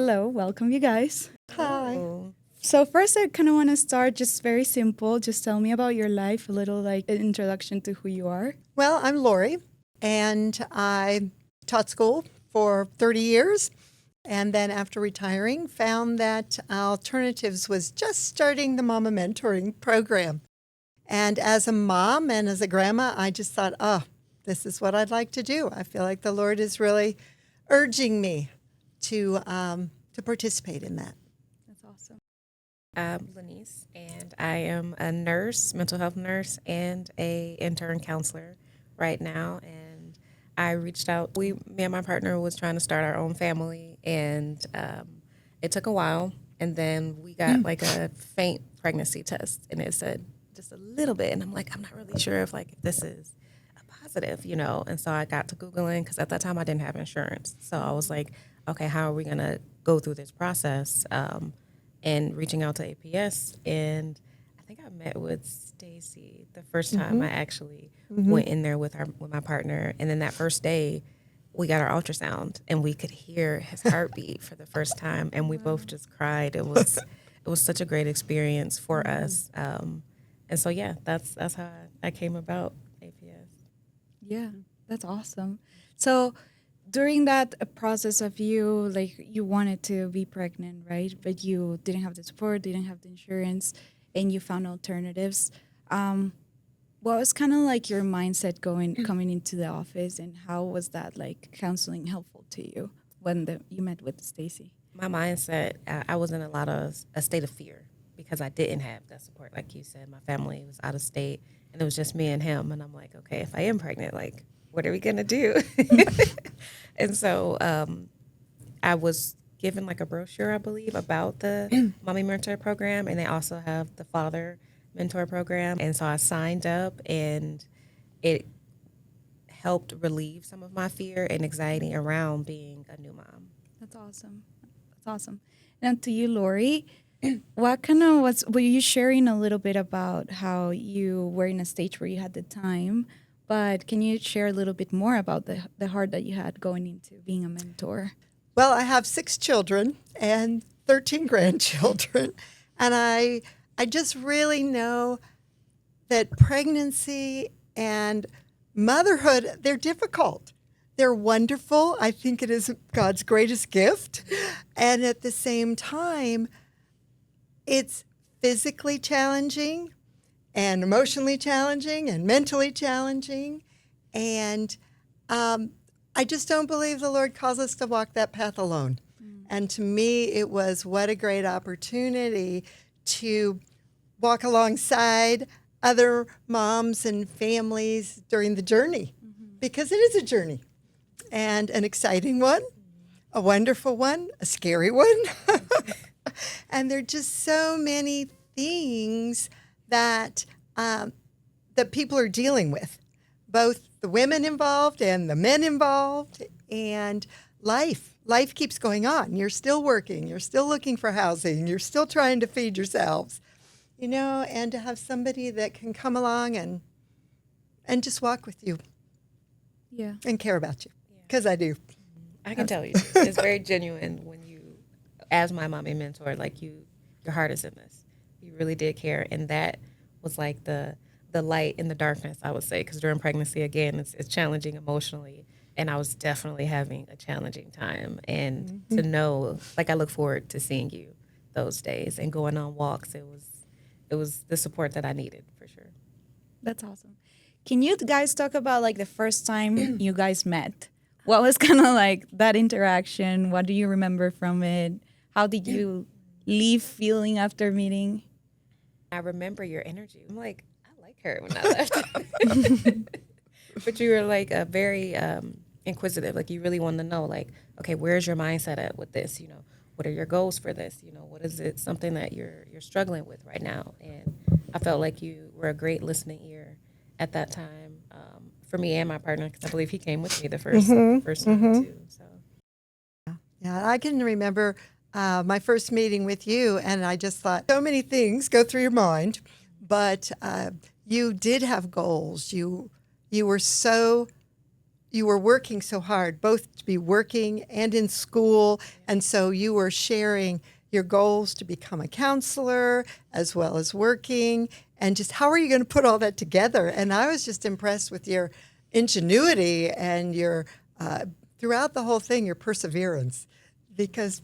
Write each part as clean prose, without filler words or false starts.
Hello, welcome you guys. Hi. Oh, So first I kind of want to start just very simple. Just tell me about your life, a little like an introduction to who you are. Well, I'm Lori, and I taught school for 30 years. And then after retiring, found that Alternatives was just starting the Mama Mentoring program. And as a mom and as a grandma, I just thought, oh, this is what I'd like to do. I feel like the Lord is really urging me to participate in that. That's awesome. I'm Lynise, and I am a nurse, mental health nurse, and a intern counselor right now. And I reached out. Me and my partner was trying to start our own family, and it took a while. And then we got like a faint pregnancy test, and it said just a little bit. And I'm like, I'm not really sure if this is a positive, you know. And so I got to Googling because at that time I didn't have insurance. So I was like, okay, how are we gonna go through this process? And reaching out to APS, and I think I met with Stacy the first time I actually went in there with my partner, and then that first day we got our ultrasound and we could hear his heartbeat for the first time, and we both just cried. It was such a great experience for us, and so yeah, that's how I came about APS. Yeah, that's awesome. So during that process of you, like you wanted to be pregnant, right? But you didn't have the support, didn't have the insurance, and you found alternatives. What was kind of like your mindset coming into the office, and how was that like counseling helpful to you when you met with Stacy? My mindset, I was in a state of fear because I didn't have that support. Like you said, my family was out of state, and it was just me and him. And I'm like, okay, if I am pregnant, like, what are we gonna do? And so I was given like a brochure, I believe, about the Mommy Mentor program, and they also have the Father Mentor program. And so I signed up, and it helped relieve some of my fear and anxiety around being a new mom. That's awesome. That's awesome. Now to you, Lori, what kind of were you sharing a little bit about how you were in a stage where you had the time, but can you share a little bit more about the heart that you had going into being a mentor? Well, I have 6 children and 13 grandchildren, and I just really know that pregnancy and motherhood, they're difficult. They're wonderful. I think it is God's greatest gift. And at the same time, it's physically challenging and emotionally challenging and mentally challenging. And I just don't believe the Lord calls us to walk that path alone. And to me, it was what a great opportunity to walk alongside other moms and families during the journey, because it is a journey, and an exciting one, a wonderful one, a scary one. And there are just so many things that that people are dealing with, both the women involved and the men involved, and life keeps going on. You're still working, you're still looking for housing, you're still trying to feed yourselves, you know, and to have somebody that can come along and just walk with you Yeah. and care about you, because I do. I can tell you, it's very genuine when you, as my mommy mentor, like your heart is in this. You really did care, and that was like the light in the darkness, I would say, because during pregnancy, again, it's challenging emotionally, and I was definitely having a challenging time. And to know, like, I look forward to seeing you those days and going on walks. It was the support that I needed for sure. That's awesome. Can you guys talk about like the first time you guys met? What was kind of like that interaction? What do you remember from it? How did you leave feeling after meeting? I remember your energy. I'm like, I like her when I left. But you were like a very inquisitive. Like you really wanted to know, like, okay, where's your mindset at with this? You know, what are your goals for this? You know, what is it? Something that you're struggling with right now? And I felt like you were a great listening ear at that time for me and my partner, because I believe he came with me the first time too. So Yeah, I can remember my first meeting with you, and I just thought so many things go through your mind, but you did have goals. You were so you were working so hard, both to be working and in school. And so you were sharing your goals to become a counselor as well as working. And just how are you going to put all that together? And I was just impressed with your ingenuity and your, throughout the whole thing, your perseverance. Because,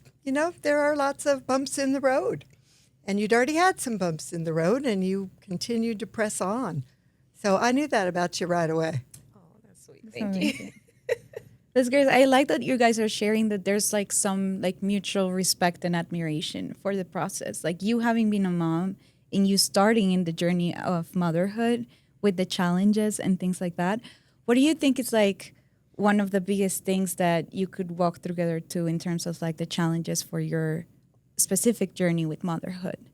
there are lots of bumps in the road. And you'd already had some bumps in the road, and you continued to press on. So I knew that about you right away. Oh, that's sweet. Thank you. That's great. I like that you guys are sharing that there's like some like mutual respect and admiration for the process. Like you having been a mom and you starting in the journey of motherhood with the challenges and things like that. What do you think is like one of the biggest things that you could walk together to in terms of like the challenges for your specific journey with motherhood?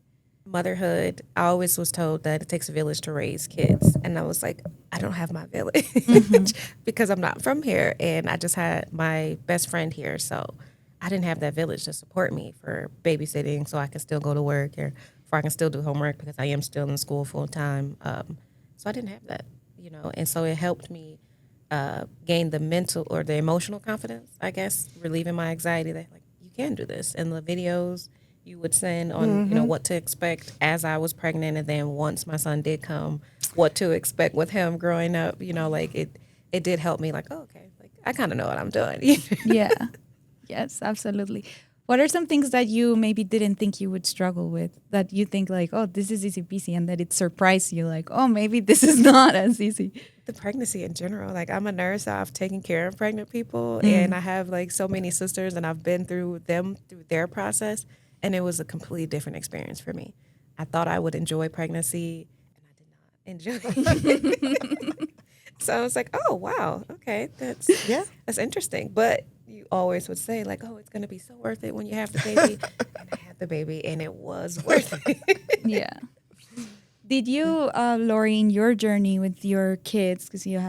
Motherhood, I always was told that it takes a village to raise kids. And I was like, I don't have my village because I'm not from here. And I just had my best friend here. So I didn't have that village to support me for babysitting so I can still go to work or for I can still do homework because I am still in school full time. So I didn't have that, and so it helped me gain the mental or the emotional confidence, I guess, relieving my anxiety that like, you can do this. And the videos you would send on, what to expect as I was pregnant. And then once my son did come, what to expect with him growing up, like it did help me like, oh, okay, like I kind of know what I'm doing. Yeah. Yes, absolutely. What are some things that you maybe didn't think you would struggle with that you think like, oh, this is easy peasy, and that it surprised you like, oh, maybe this is not as easy? The pregnancy in general. Like I'm a nurse, so I've taken care of pregnant people and I have like so many sisters and I've been through their process, and it was a completely different experience for me. I thought I would enjoy pregnancy and I did not enjoy it. So I was like, oh wow, okay, that's interesting. But you always would say like, oh, it's gonna be so worth it when you have the baby. And I had the baby and it was worth it. Yeah. Did you, Lori, in your journey with your kids, because you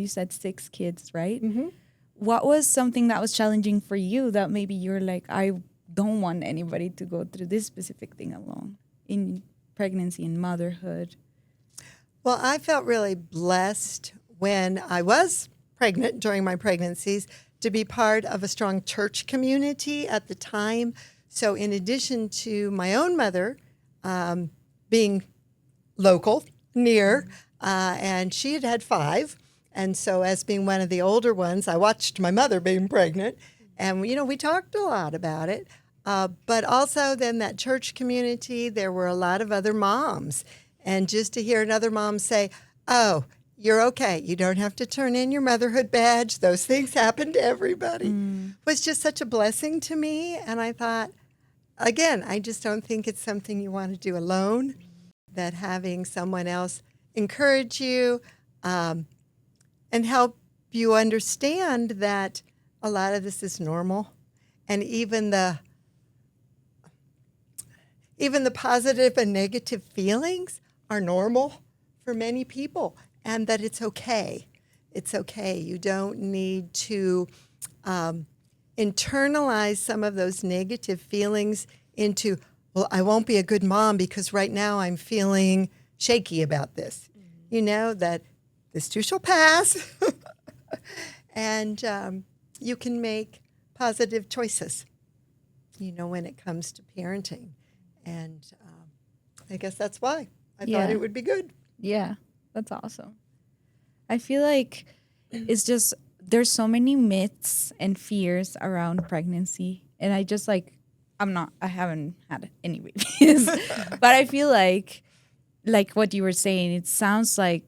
said 6 kids, right? Mm-hmm. What was something that was challenging for you that maybe you're like, I don't want anybody to go through this specific thing alone in pregnancy and motherhood? Well, I felt really blessed when I was pregnant during my pregnancies to be part of a strong church community at the time. So in addition to my own mother being local, near, and she had 5. And so as being one of the older ones, I watched my mother being pregnant. And, we talked a lot about it. But also then that church community, there were a lot of other moms. And just to hear another mom say, oh, you're okay. You don't have to turn in your motherhood badge. Those things happen to everybody. Was just such a blessing to me. And I thought, again, I just don't think it's something you want to do alone, that having someone else encourage you and help you understand that a lot of this is normal. And even the positive and negative feelings are normal for many people, and that it's okay. It's okay. You don't need to internalize some of those negative feelings into, well, I won't be a good mom because right now I'm feeling shaky about this. That this too shall pass. And you can make positive choices, when it comes to parenting. And I guess that's why I thought it would be good. Yeah, that's awesome. I feel like it's just, there's so many myths and fears around pregnancy. And I just I haven't had any babies, but I feel like what you were saying, it sounds like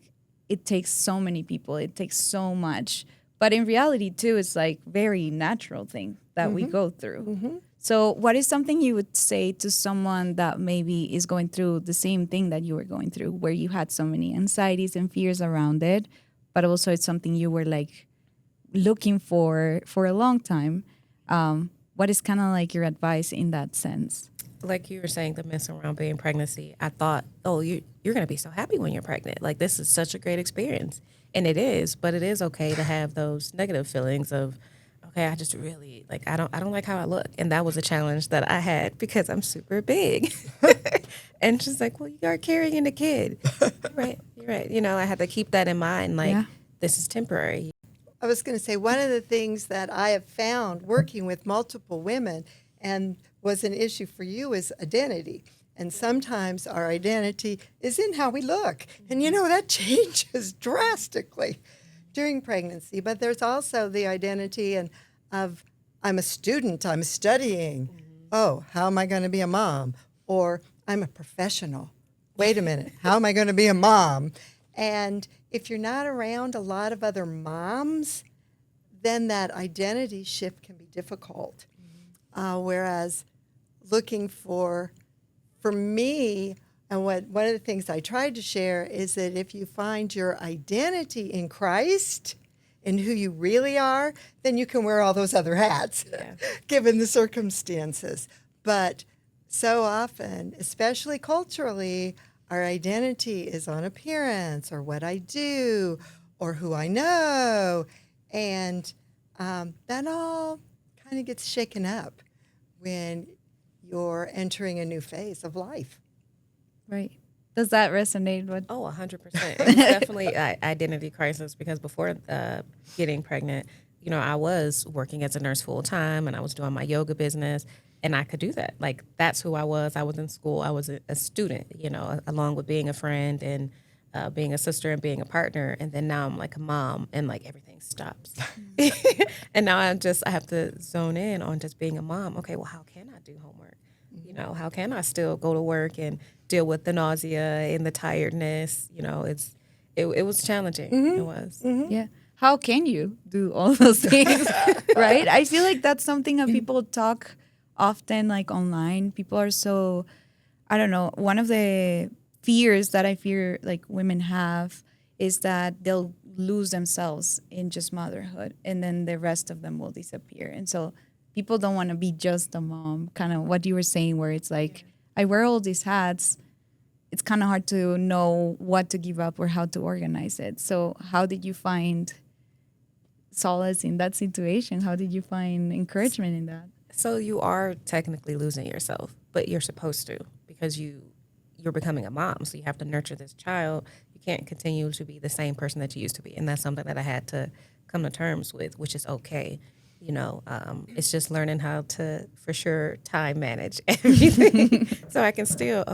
it takes so many people. It takes so much. But in reality, too, it's like very natural thing that we go through. So what is something you would say to someone that maybe is going through the same thing that you were going through, where you had so many anxieties and fears around it, but also it's something you were like looking for a long time? What is kind of like your advice in that sense? Like you were saying, the myths around being pregnancy, I thought, oh, you're going to be so happy when you're pregnant. Like, this is such a great experience. And it is, but it is okay to have those negative feelings of, okay, I just really, I don't like how I look. And that was a challenge that I had because I'm super big. And she's like, well, you are carrying a kid. You're right. I had to keep that in mind. This is temporary. I was going to say, one of the things that I have found working with multiple women and was an issue for you is identity. And sometimes our identity is in how we look. And that changes drastically during pregnancy. But there's also the identity of I'm a student, I'm studying. Oh, how am I going to be a mom? Or I'm a professional. Wait a minute, how am I going to be a mom? And if you're not around a lot of other moms, then that identity shift can be difficult. Whereas looking for me, and one of the things I tried to share is that if you find your identity in Christ and who you really are, then you can wear all those other hats, given the circumstances. But so often, especially culturally, our identity is on appearance or what I do or who I know. And that all kind of gets shaken up when you're entering a new phase of life. Right. Does that resonate with? Oh, 100%. It's definitely an identity crisis because before getting pregnant, I was working as a nurse full time and I was doing my yoga business and I could do that. Like, that's who I was. I was in school. I was a student, along with being a friend and being a sister and being a partner. And then now I'm like a mom and like everything stops. And now I have to zone in on just being a mom. Okay, well, how can I do homework? How can I still go to work and deal with the nausea and the tiredness? It was challenging. It was. Yeah. How can you do all those things, right? I feel like that's something that people talk often, like online. People are so, I don't know, one of the fears that I fear like women have is that they'll lose themselves in just motherhood and then the rest of them will disappear. And so people don't want to be just a mom, kind of what you were saying, where it's like, I wear all these hats. It's kind of hard to know what to give up or how to organize it. So how did you find solace in that situation? How did you find encouragement in that? So you are technically losing yourself, but you're supposed to because you're becoming a mom. So you have to nurture this child. You can't continue to be the same person that you used to be. And that's something that I had to come to terms with, which is okay. It's just learning how to, for sure, time manage everything. So I can still,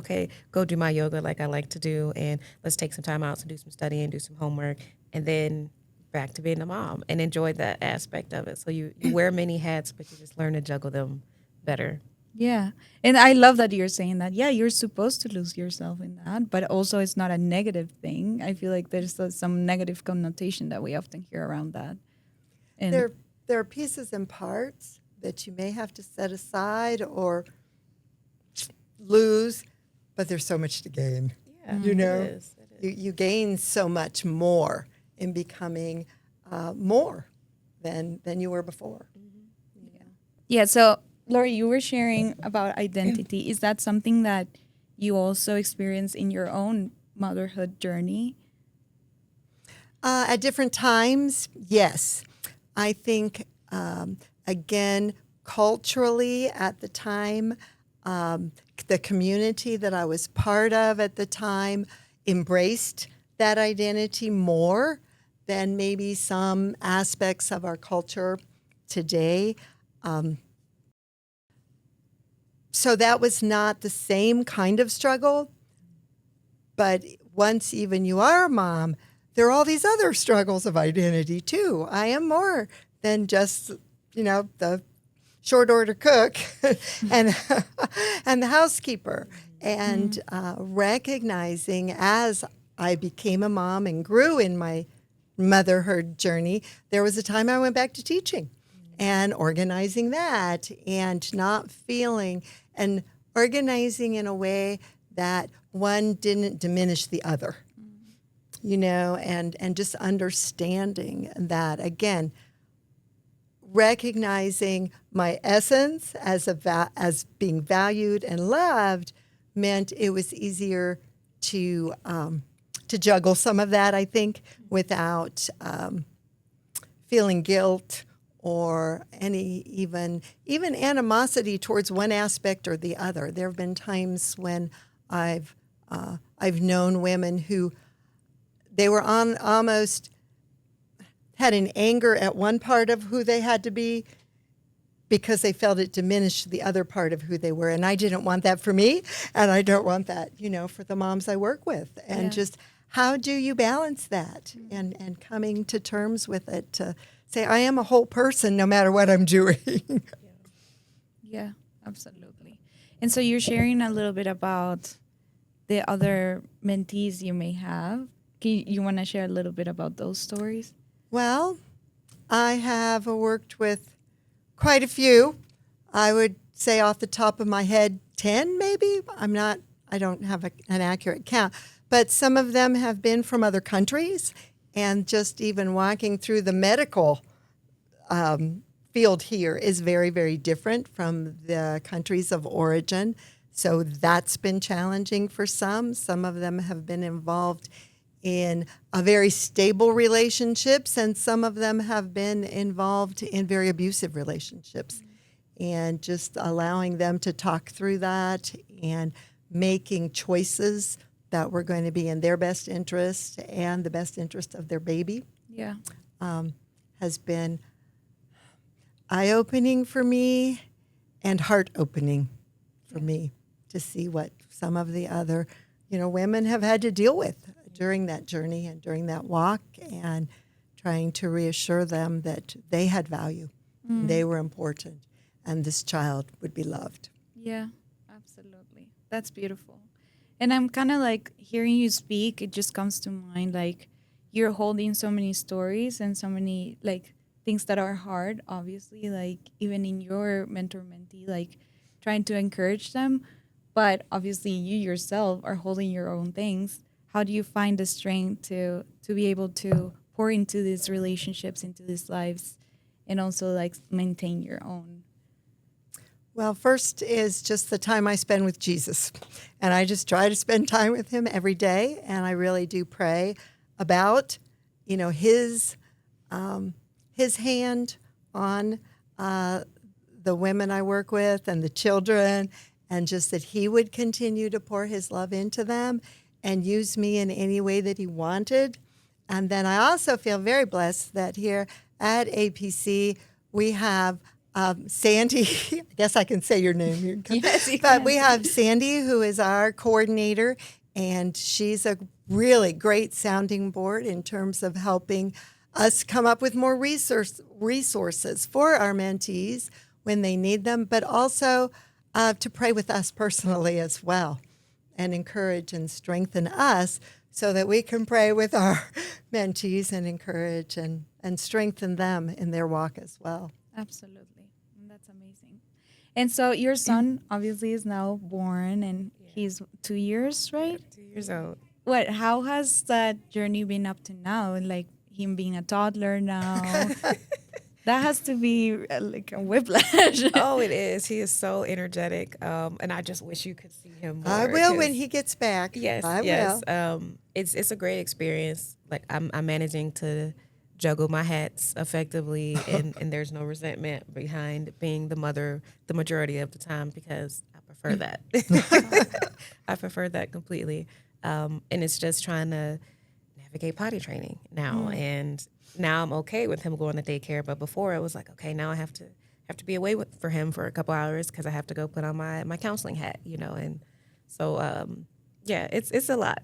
go do my yoga like I like to do. And let's take some time out to do some studying, do some homework, and then back to being a mom and enjoy that aspect of it. So you wear many hats, but you just learn to juggle them better. Yeah. And I love that you're saying that. Yeah, you're supposed to lose yourself in that, but also it's not a negative thing. I feel like there's some negative connotation that we often hear around that. And There are pieces and parts that you may have to set aside or lose, but there's so much to gain. Yeah, It is. You gain so much more in becoming more than you were before. yeah, so Lori, you were sharing about identity. Is that something that you also experience in your own motherhood journey? At different times, yes. I think, again, culturally at the time, the community that I was part of at the time embraced that identity more than maybe some aspects of our culture today. So that was not the same kind of struggle. But once even you are a mom, there are all these other struggles of identity too. I am more than just, the short order cook and and the housekeeper. And recognizing as I became a mom and grew in my motherhood journey, there was a time I went back to teaching and organizing that and not feeling and organizing in a way that one didn't diminish the other. And just understanding that, again, recognizing my essence as being valued and loved meant it was easier to juggle some of that, I think, without feeling guilt or any even animosity towards one aspect or the other. There have been times when I've known women who they were on almost had an anger at one part of who they had to be because they felt it diminished the other part of who they were. And I didn't want that for me, and I don't want that, for the moms I work with. And just how do you balance that and coming to terms with it to say, I am a whole person no matter what I'm doing. Yeah, absolutely. And so you're sharing a little bit about the other mentees you may have. You want to share a little bit about those stories? Well, I have worked with quite a few. I would say off the top of my head, 10 maybe. I don't have an accurate count. But some of them have been from other countries, and just even walking through the medical field here is very, very different from the countries of origin. So that's been challenging for some. Some of them have been involved in a very stable relationships, and some of them have been involved in very abusive relationships. And just allowing them to talk through that and making choices that were going to be in their best interest and the best interest of their baby Yeah. has been eye-opening for me and heart-opening for me to see what some of the other, women have had to deal with during that journey and during that walk, and trying to reassure them that they had value, they were important, and this child would be loved. Yeah, absolutely. That's beautiful. And I'm kind of like hearing you speak, it just comes to mind like you're holding so many stories and so many like things that are hard, obviously, like even in your mentor mentee, like trying to encourage them. But obviously you yourself are holding your own things. How do you find the strength to be able to pour into these relationships, into these lives, and also like maintain your own? Well, first is just the time I spend with Jesus. And I just try to spend time with him every day. And I really do pray about, his hand on the women I work with and the children, and just that he would continue to pour his love into them and use me in any way that he wanted. And then I also feel very blessed that here at APC we have Sandy, I guess I can say your name. You can Yes, you but can. we have Sandy, who is our coordinator, and she's a really great sounding board in terms of helping us come up with more resources for our mentees when they need them, but also to pray with us personally as well and encourage and strengthen us so that we can pray with our mentees and encourage and strengthen them in their walk as well. Absolutely. That's amazing. And so your son obviously is now born and he's 2 years, right? 2 years old. How has that journey been up to now? Like him being a toddler now? That has to be like a whiplash. Oh, it is. He is so energetic, and I just wish you could see him more. I will 'cause- when he gets back. Yes, I yes. will. It's a great experience. Like I'm managing to juggle my hats effectively, and there's no resentment behind being the mother the majority of the time because I prefer that. I prefer that completely, and it's just trying to navigate potty training now, and now I'm okay with him going to daycare. But before it was like, okay, now I have to be away for him for a couple hours because I have to go put on my counseling hat, and so yeah, it's a lot.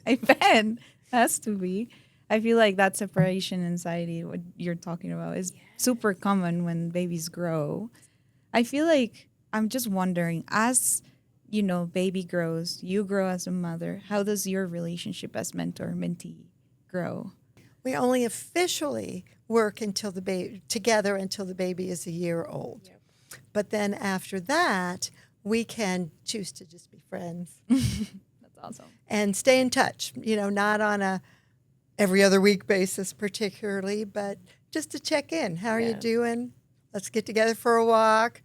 I bet. Has to be. I feel like that separation anxiety, what you're talking about, is super common when babies grow. I feel like I'm just wondering, as baby grows, you grow as a mother. How does your relationship as mentor mentee grow? We only officially work together until the baby is a year old. Yep. But then after that, we can choose to just be friends That's awesome. and stay in touch. Not on a every other week basis particularly, but just to check in. How are you Yeah. doing? Let's get together for a walk.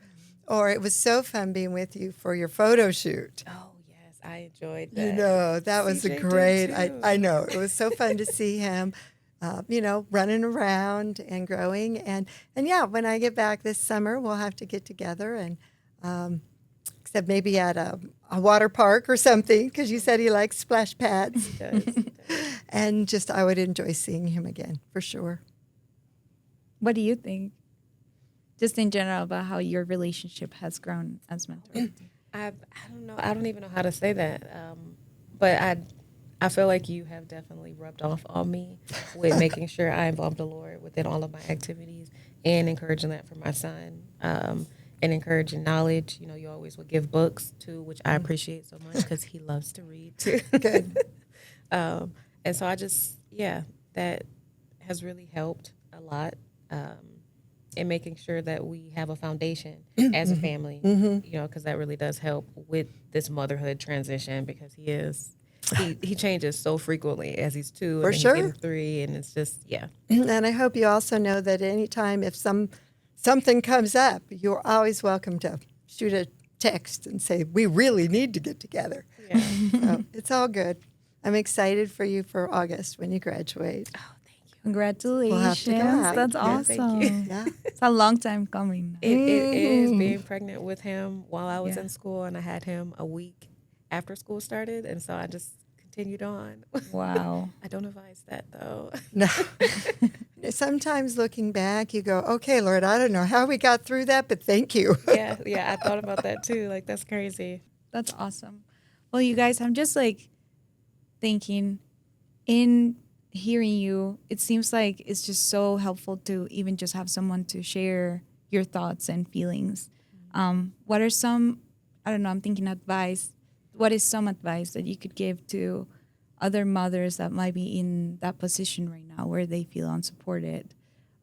Or it was so fun being with you for your photo shoot. Oh yes, I enjoyed that. That was CJ a did great. too. I know it was so fun to see him, running around and growing. And yeah, when I get back this summer, we'll have to get together and, except maybe at a water park or something, because you said he likes splash pads. He does. And I would enjoy seeing him again for sure. What do you think? Just in general about how your relationship has grown as mentor. I don't know. I don't even know how to say that. But I feel like you have definitely rubbed off on me with making sure I involve the Lord within all of my activities and encouraging that for my son. And encouraging knowledge. You know, you always would give books too, which I appreciate so much because he loves to read too. Good. And so I just, yeah, that has really helped a lot. In making sure that we have a foundation as a family, you know, because that really does help with this motherhood transition because he changes so frequently as he's 2 For and then sure. he's getting 3 and it's just, yeah. And I hope you also know that anytime if something comes up, you're always welcome to shoot a text and say, we really need to get together. Yeah. So it's all good. I'm excited for you for August when you graduate. Oh, thank you. Congratulations. We'll have to go out. That's Yeah, awesome. thank you. Yeah. It's a long time coming. It is being pregnant with him while I was Yeah. in school, and I had him a week after school started, and so I just continued on. Wow. I don't advise that though. No. Sometimes looking back, you go, okay, Lord, I don't know how we got through that, but thank you. Yeah, I thought about that too. Like that's crazy. That's awesome. Well, you guys, I'm just like thinking in hearing you, it seems like it's just so helpful to even just have someone to share your thoughts and feelings. What are some, I don't know, I'm thinking advice. What is some advice that you could give to other mothers that might be in that position right now where they feel unsupported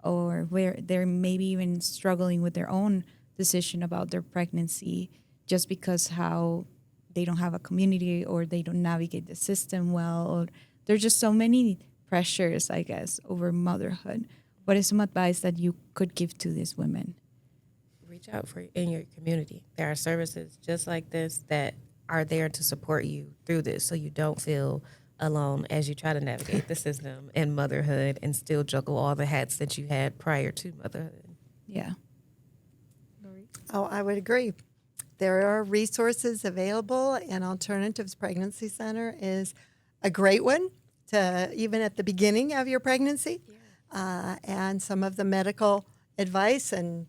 or where they're maybe even struggling with their own decision about their pregnancy just because how they don't have a community or they don't navigate the system well, or there's just so many pressures, I guess, over motherhood. What is some advice that you could give to these women? Reach out for in your community. There are services just like this that are there to support you through this so you don't feel alone as you try to navigate the system and motherhood and still juggle all the hats that you had prior to motherhood. Yeah. Oh, I would agree. There are resources available, and Alternatives Pregnancy Center is a great one to even at the beginning of your pregnancy. And some of the medical advice and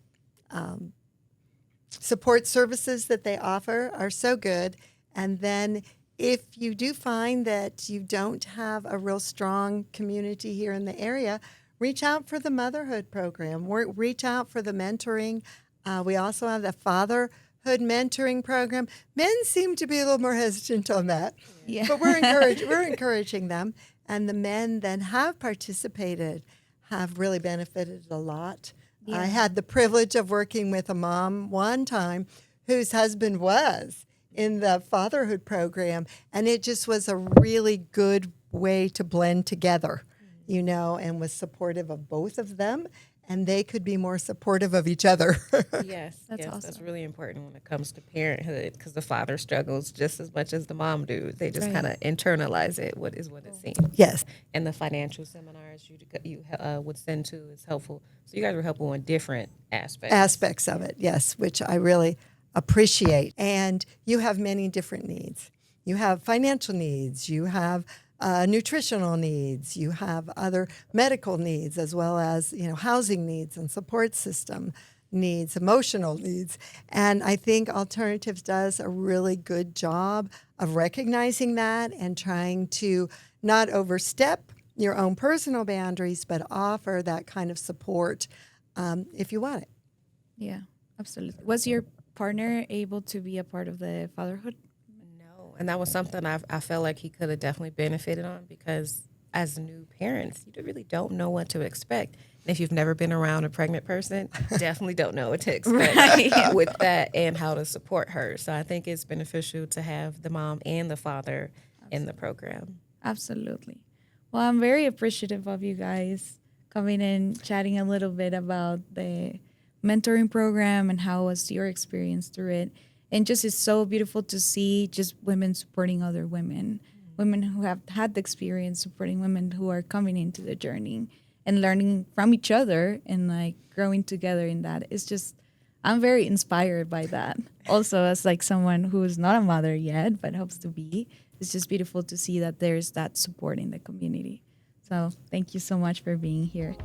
support services that they offer are so good. And then if you do find that you don't have a real strong community here in the area, reach out for the Motherhood program, reach out for the mentoring. We also have the Fatherhood mentoring program. Men seem to be a little more hesitant on that, Yeah. but we're encouraging them. And the men that have participated have really benefited a lot. Yeah. I had the privilege of working with a mom one time whose husband was in the fatherhood program, and it just was a really good way to blend together, you know, and was supportive of both of them, and they could be more supportive of each other. Yes, That's that's awesome. really important when it comes to parenthood because the father struggles just as much as the mom do. They just Right. kind of internalize it. What is what it seems. Yes. And the financial seminars you would send to is helpful. So you guys were helpful on different Aspects of it, yes, which I really appreciate. And you have many different needs. You have financial needs, you have nutritional needs, you have other medical needs, as well as, you know, housing needs and support system needs, emotional needs. And I think Alternatives does a really good job of recognizing that and trying to not overstep your own personal boundaries, but offer that kind of support if you want it. Yeah, absolutely. Was your partner able to be a part of the fatherhood? No, and that was something I felt like he could have definitely benefited on because as new parents, you really don't know what to expect. And if you've never been around a pregnant person, definitely don't know what to expect Right. with that and how to support her. So I think it's beneficial to have the mom and the father in the program. Absolutely. Well, I'm very appreciative of you guys coming in, chatting a little bit about the mentoring program and how was your experience through it. And just it's so beautiful to see just women supporting other women, women who have had the experience supporting women who are coming into the journey and learning from each other and like growing together in that. It's just, I'm very inspired by that. Also, as like someone who is not a mother yet, but hopes to be, it's just beautiful to see that there's that support in the community. So thank you so much for being here.